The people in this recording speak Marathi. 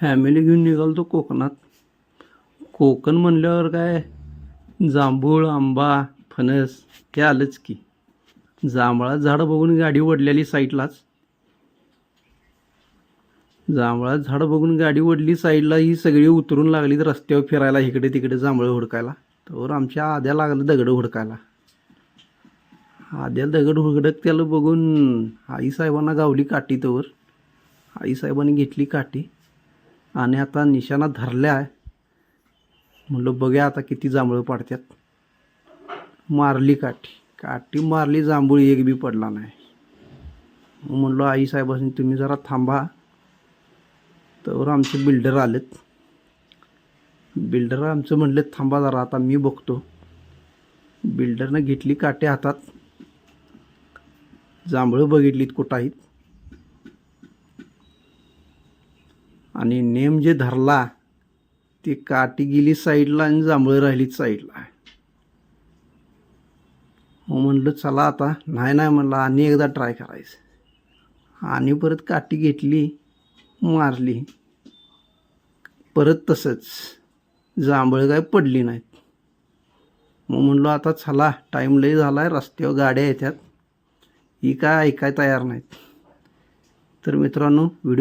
फॅमिली घेऊन निघालो तो कोकणात. कोकण म्हणल्यावर काय जांभूळ, आंबा, फणस हे आलंच की. जांभळात झाडं बघून गाडी ओढलेली साईडलाच. जांभळात झाडं बघून गाडी ओढली साईडला. ही सगळी उतरून लागली तर रस्त्यावर फिरायला इकडे तिकडे जांभळं हुडकायला. तर आमच्या आद्या लागलं दगड हुडकायला. आद्या दगड हुडकत त्याला बघून आईसाहेबांना गावली काठी. तवर आईसाहेबांनी घेतली काठी आणि आता निशाणा धरल्या आहे. म्हणलं बघूया आता किती जांभळं पाडतात. मारली काठी. काठी मारली, जांभूळ एक बी पडला नाही. म्हणलो आईसाहेबांनी तुम्ही जरा थांबा. तर आमचे बिल्डर आलेत. बिल्डर आमचं म्हणले थांबा जरा आता मी बघतो. बिल्डरनं घेतली काठी हातात. जांभळं बघितलीत कुठं आहेत आणि नेम जे धरला ती काठी गेली साईडला आणि जांभळं राहिलीत साईडला. मग म्हणलं चला आता नाही म्हणलं आणि एकदा ट्राय करायचं. आणि परत काठी घेतली, मारली. परत तसंच जांभळं काय पडली नाहीत. मग म्हणलो आता चला टाईम लई झाला आहे, रस्त्यावर गाड्या येतात, ही काय ऐकाय तयार नाहीत. तर मित्रांनो व्हिडिओ